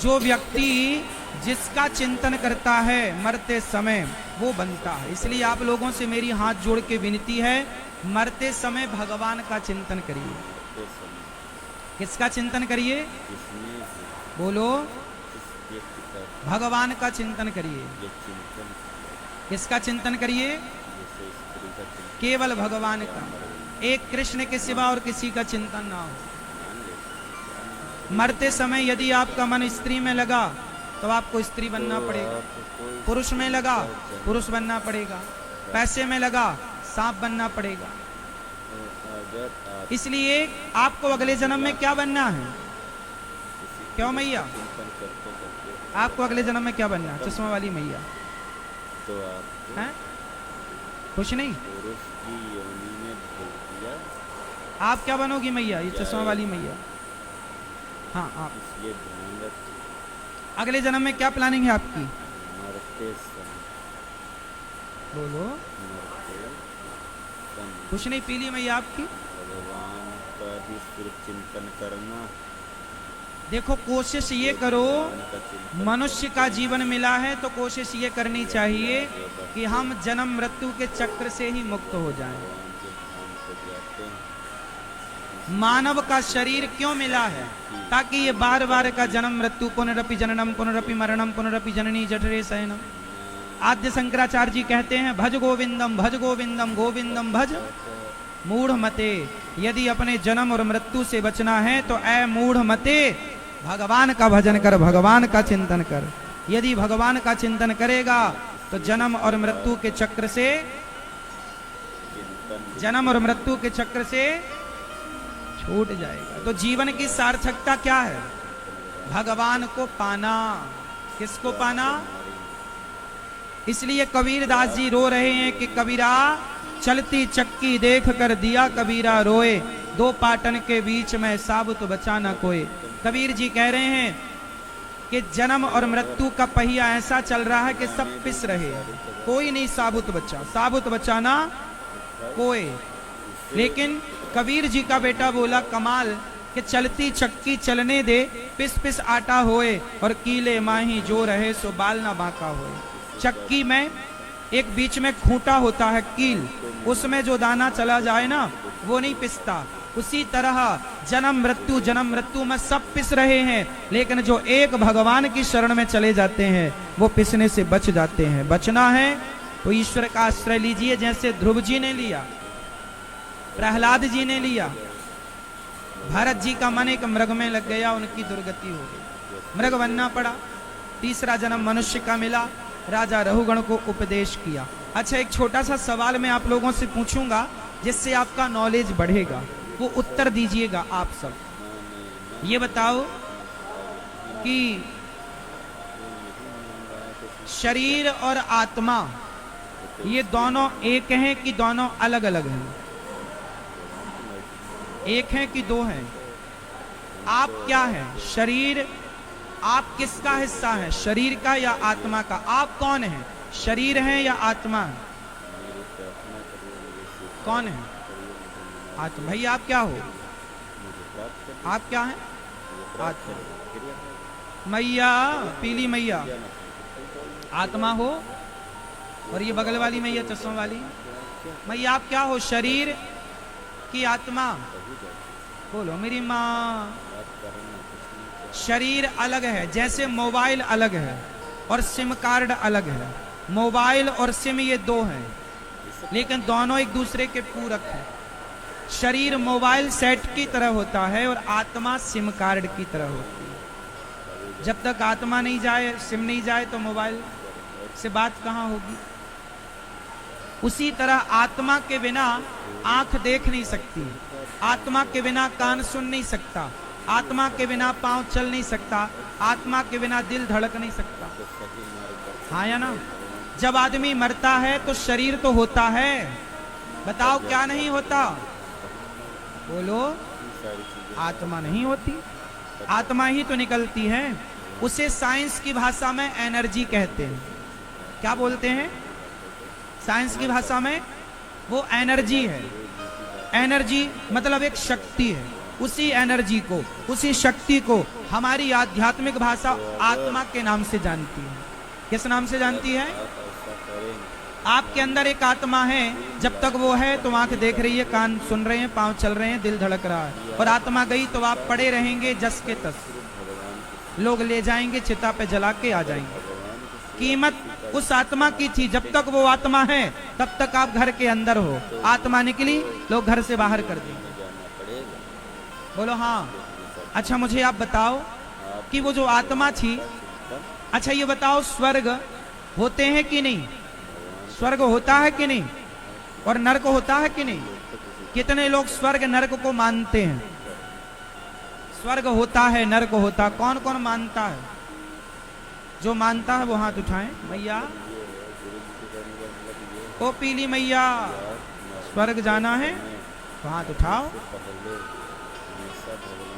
जो व्यक्ति जिसका चिंतन करता है मरते समय वो बनता है। इसलिए आप लोगों से मेरी हाथ जोड़ के विनती है, मरते समय भगवान का चिंतन करिए। किसका चिंतन करिए? बोलो। भगवान का चिंतन करिए। किसका चिंतन करिए? केवल भगवान का। एक कृष्ण के सिवा और किसी का चिंतन ना हो। मरते समय यदि आपका मन स्त्री में लगा तो आपको स्त्री बनना पड़ेगा, पुरुष में लगा पुरुष बनना पड़ेगा, पैसे में लगा सांप बनना पड़ेगा। इसलिए आपको अगले जन्म में क्या बनना है? क्यों मैया? आपको अगले जन्म में क्या बनना है? चश्मा वाली मैया तो हैं? कुछ नहीं। पुरुष की योनि में भेज दिया। आप क्या बनोगी मैया? ये चश्मा वाली मैया। हाँ, आप इसलिए ध्यान रखिए। अगले जन्म में क्या प्लानिंग है आपकी? मरते समय। बोलो। मरते समय कुछ नहीं। पीली मैया आपकी। भगवान का ही सिर्फ चिंतन करना। देखो, कोशिश ये करो, भगवान का चिंतन मनुष्य का जीवन मिला है तो कोशिश ये करनी चाहिए कि हम जन्म मृत्यु के चक्र से ही मुक्त हो जाएं। भगवान के धाम को जाते हैं। मानव का शरीर क्यों मिला है? ताकि ये बार बार का जन्म मृत्यु, पुनरपि जननम पुनरपि मरणम पुनरपि जननी जठरे शयनम। आद्य शंकराचार्य जी कहते हैं, भज गोविंदम गोविंदम भज मूढ़ मते। यदि अपने जन्म और मृत्यु से बचना है तो ऐ मूढ़ मते भगवान का भजन कर, भगवान का चिंतन कर। यदि भगवान का चिंतन करेगा तो जन्म और मृत्यु के चक्र से, जन्म और मृत्यु के चक्र से छूट जाएगा। तो जीवन की सार्थकता क्या है? भगवान को पाना। किसको पाना? इसलिए कबीर दास जी रो रहे हैं कि कबीरा चलती चक्की देख कर दिया कबीरा रोए, दो पाटन के बीच में साबुत बचा न कोई। कबीर जी कह रहे हैं कि जन्म और मृत्यु का पहिया ऐसा चल रहा है कि सब पिस रहे हैं, कोई नहीं साबुत बचा, साबुत बचाना कोई। लेकिन कबीर जी का बेटा बोला कमाल कि चलती चक्की चलने दे, पिस पिस आटा होए और कीले माही जो रहे सो बाल ना बांका होए। चक्की में एक बीच में खूंटा होता है कील, उसमें जो दाना चला जाए ना वो नहीं पिसता। उसी तरह जन्म मृत्यु में सब पिस रहे हैं, लेकिन जो एक भगवान की शरण में चले जाते हैं वो पिसने से बच जाते हैं। बचना है तो ईश्वर का आश्रय लीजिए, जैसे ध्रुव जी ने लिया, प्रहलाद जी ने लिया। भरत जी का मन एक मृग में लग गया, उनकी दुर्गति हो गई, मृग बनना पड़ा। तीसरा जन्म मनुष्य का मिला, राजा रहुगण को उपदेश किया। अच्छा, एक छोटा सा सवाल मैं आप लोगों से पूछूंगा जिससे आपका नॉलेज बढ़ेगा, वो उत्तर दीजिएगा आप सब। ये बताओ कि शरीर और आत्मा ये दोनों एक हैं कि दोनों अलग अलग हैं? एक हैं कि दो हैं? आप क्या हैं? शरीर, आप किसका हिस्सा है, शरीर का या आत्मा का? आप कौन हैं? शरीर है या आत्मा है? कौन है? आत्मा। भाई आप क्या हो? आप क्या हैं? आत्मा। मैया, पीली मैया आत्मा हो, और ये बगल वाली मैया चश्मा वाली मैया आप क्या हो? शरीर की आत्मा? बोलो मेरी माँ। शरीर अलग है, जैसे मोबाइल अलग है और सिम कार्ड अलग है। मोबाइल और सिम ये दो हैं, लेकिन दोनों एक दूसरे के पूरक हैं। शरीर मोबाइल सेट की तरह होता है और आत्मा सिम कार्ड की तरह होती है। जब तक आत्मा नहीं जाए, सिम नहीं जाए, तो मोबाइल से बात कहाँ होगी? उसी तरह आत्मा के बिना आंख देख नहीं सकती, आत्मा के बिना कान सुन नहीं सकता, आत्मा के बिना पांव चल नहीं सकता, आत्मा के बिना दिल धड़क नहीं सकता। हाँ या ना? जब आदमी मरता है तो शरीर तो होता है, बताओ क्या नहीं होता? बोलो। आत्मा नहीं होती, आत्मा ही तो निकलती है। उसे साइंस की भाषा में एनर्जी कहते हैं। क्या बोलते हैं साइंस की भाषा में? वो एनर्जी है। एनर्जी मतलब एक शक्ति है। उसी एनर्जी को, उसी शक्ति को हमारी आध्यात्मिक भाषा आत्मा के नाम से जानती है। किस नाम से जानती है? आप ऐसा करेंगे आपके अंदर एक आत्मा है, जब तक वो है तो आंख देख रही है, कान सुन रहे हैं, पांव चल रहे हैं, दिल धड़क रहा है, और आत्मा गई तो आप पड़े रहेंगे जस के तस। भगवान की लोग ले जाएंगे, चिता पे जला के आ जाएंगे। भगवान की कीमत उस आत्मा की थी, जब तक वो आत्मा है तब तक आप घर के अंदर हो। आत्मा निकली, लोग घर से बाहर कर देंगे। जाना पड़ेगा। बोलो हाँ। अच्छा मुझे आप बताओ कि वो जो आत्मा थी, अच्छा ये बताओ स्वर्ग होते हैं कि नहीं? स्वर्ग होता है कि नहीं? और नरक होता है कि नहीं? कितने लोग स्वर्ग नरक को मानते हैं? स्वर्ग होता है, नरक होता, कौन कौन मानता है? जो मानता है वो हाथ उठाएं। मैया, ओ पीली मैया, स्वर्ग जाना है तो हाथ उठाओ। पहले हमेशा भगवान